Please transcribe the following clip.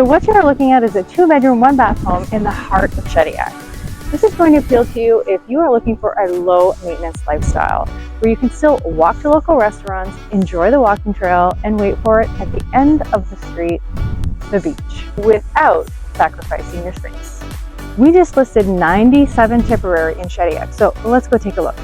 So what you're looking at is a 2-bedroom, 1-bath home in the heart of Shediac. This is going to appeal to you if you are looking for a low maintenance lifestyle, where you can still walk to local restaurants, enjoy the walking trail, and wait for it at the end of the street, the beach, without sacrificing your space. We just listed 97 Tipperary in Shediac, so let's go take a look.